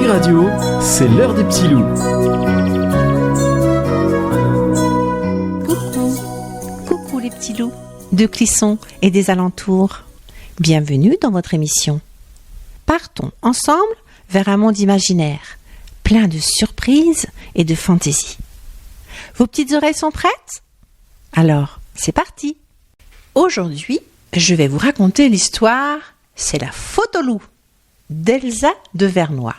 Radio, c'est l'heure des petits loups. Coucou les petits loups de Clisson et des alentours. Bienvenue dans votre émission. Partons ensemble vers un monde imaginaire, plein de surprises et de fantaisie. Vos petites oreilles sont prêtes ? Alors, c'est parti. Aujourd'hui, je vais vous raconter l'histoire « C'est la faute au loup » d'Elsa de Vernois.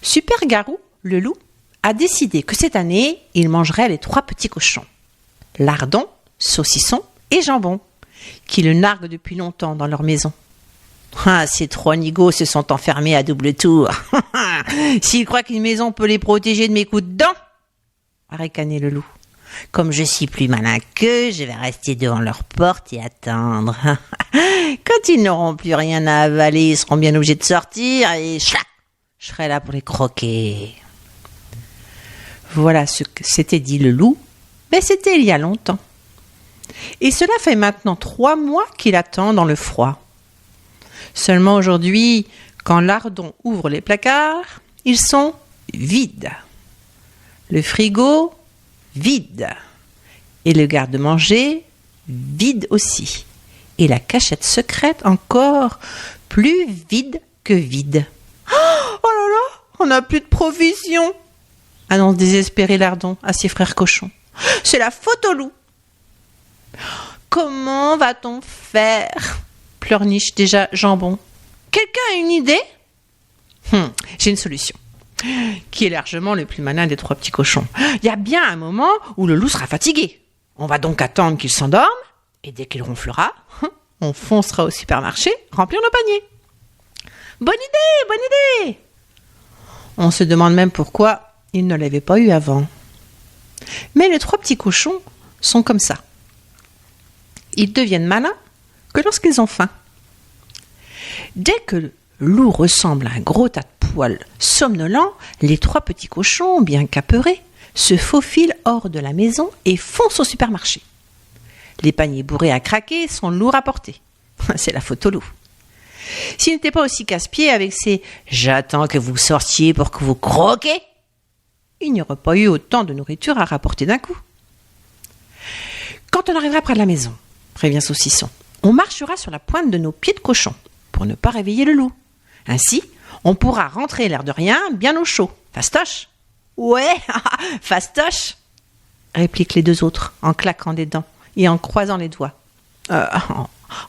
Super Garou, le loup, a décidé que cette année, il mangerait les 3 petits cochons. Lardon, Saucisson et Jambon, qui le narguent depuis longtemps dans leur maison. Ah, ces 3 nigauds se sont enfermés à double tour. S'ils croient qu'une maison peut les protéger de mes coups de dents, a ricané le loup. Comme je suis plus malin qu'eux, je vais rester devant leur porte et attendre. Quand ils n'auront plus rien à avaler, ils seront bien obligés de sortir et chlac, je serai là pour les croquer. Voilà ce que s'était dit le loup, mais c'était il y a longtemps. Et cela fait maintenant 3 mois qu'il attend dans le froid. Seulement aujourd'hui, quand Lardon ouvre les placards, ils sont vides. Le frigo, vide. Et le garde-manger, vide aussi. Et la cachette secrète encore plus vide que vide. Oh là là, on n'a plus de provisions, annonce désespéré Lardon à ses frères cochons. C'est la faute au loup. Comment va-t-on faire ? Pleurniche déjà Jambon. Quelqu'un a une idée ? J'ai une solution, qui est largement le plus malin des 3 petits cochons. Il y a bien un moment où le loup sera fatigué. On va donc attendre qu'il s'endorme, et dès qu'il ronflera, on foncera au supermarché remplir nos paniers. Bonne idée! On se demande même pourquoi il ne l'avait pas eu avant. Mais les 3 petits cochons sont comme ça. Ils deviennent malins que lorsqu'ils ont faim. Dès que le loup ressemble à un gros tas de poils somnolents, les 3 petits cochons, bien qu'apeurés, se faufilent hors de la maison et foncent au supermarché. Les paniers bourrés à craquer sont lourds à porter. C'est la faute au loup. S'il n'était pas aussi casse-pied avec ses « j'attends que vous sortiez pour que vous croquez », il n'y aurait pas eu autant de nourriture à rapporter d'un coup. Quand on arrivera près de la maison, prévient Saucisson, on marchera sur la pointe de nos pieds de cochon pour ne pas réveiller le loup. Ainsi, on pourra rentrer l'air de rien bien au chaud. Fastoche ? Ouais, fastoche, répliquent les 2 autres en claquant des dents et en croisant les doigts.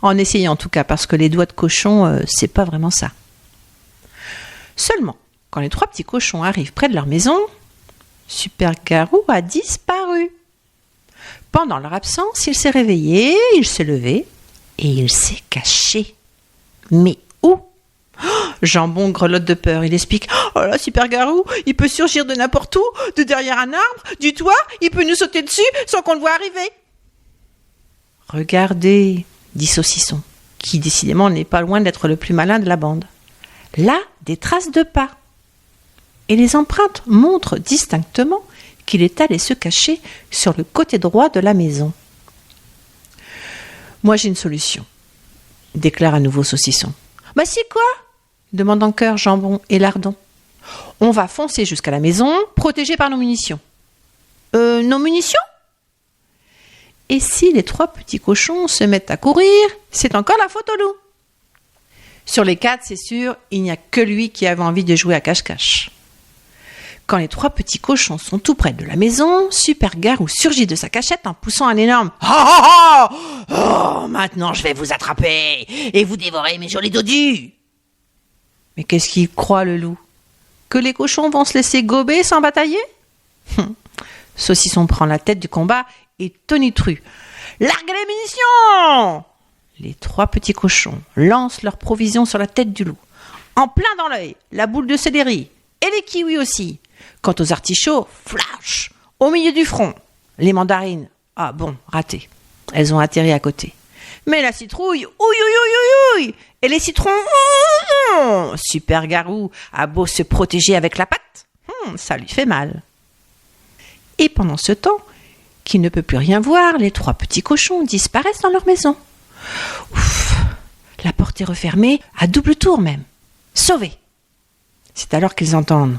En essayant en tout cas, parce que les doigts de cochon, c'est pas vraiment ça. Seulement, quand les 3 petits cochons arrivent près de leur maison, Super Garou a disparu. Pendant leur absence, il s'est réveillé, il s'est levé et il s'est caché. Mais où ? Jambon grelotte de peur, il explique « Oh là, Super Garou, il peut surgir de n'importe où, de derrière un arbre, du toit, il peut nous sauter dessus sans qu'on le voie arriver. » Regardez, dit Saucisson, qui décidément n'est pas loin d'être le plus malin de la bande. Là, des traces de pas. Et les empreintes montrent distinctement qu'il est allé se cacher sur le côté droit de la maison. Moi, j'ai une solution, déclare à nouveau Saucisson. Bah c'est quoi ? Demandent en chœur Jambon et Lardon. On va foncer jusqu'à la maison, protégés par nos munitions. Nos munitions ? Et si les 3 petits cochons se mettent à courir, c'est encore la faute au loup. Sur les 4, c'est sûr, il n'y a que lui qui avait envie de jouer à cache-cache. Quand les 3 petits cochons sont tout près de la maison, Super Garou surgit de sa cachette en poussant un énorme « Ah ah ah ! Oh, maintenant je vais vous attraper et vous dévorer mes jolis dodus !» Mais qu'est-ce qu'il croit le loup ? Que les cochons vont se laisser gober sans batailler ? Saucisson prend la tête du combat et tonitru. « Larguez les munitions !» Les 3 petits cochons lancent leurs provisions sur la tête du loup. En plein dans l'œil, la boule de céleri et les kiwis aussi. Quant aux artichauts, flash, au milieu du front. Les mandarines, ah bon, raté. Elles ont atterri à côté. Mais la citrouille, ouille, ouille, ouille, ouille. Et les citrons, Super Garou a beau se protéger avec la patte, ça lui fait mal. Et pendant ce temps, qui ne peut plus rien voir, les 3 petits cochons disparaissent dans leur maison. Ouf, la porte est refermée, à double tour même. Sauvés. C'est alors qu'ils entendent.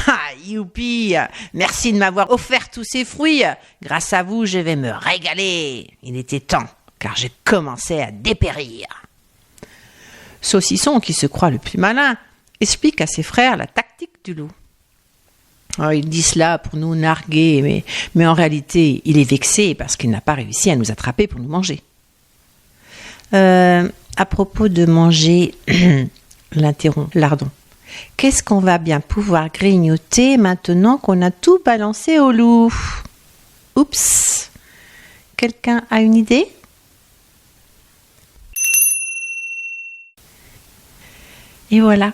Ah, youpi! Merci de m'avoir offert tous ces fruits. Grâce à vous, je vais me régaler. Il était temps, car j'ai commencé à dépérir. Saucisson, qui se croit le plus malin, explique à ses frères la tactique du loup. Oh, il dit cela pour nous narguer, mais en réalité, il est vexé parce qu'il n'a pas réussi à nous attraper pour nous manger. À propos de manger, l'interrompt Lardon. Qu'est-ce qu'on va bien pouvoir grignoter maintenant qu'on a tout balancé au loup? Oups! Quelqu'un a une idée? Et voilà,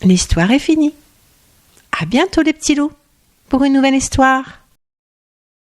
l'histoire est finie. À bientôt les petits loups pour une nouvelle histoire.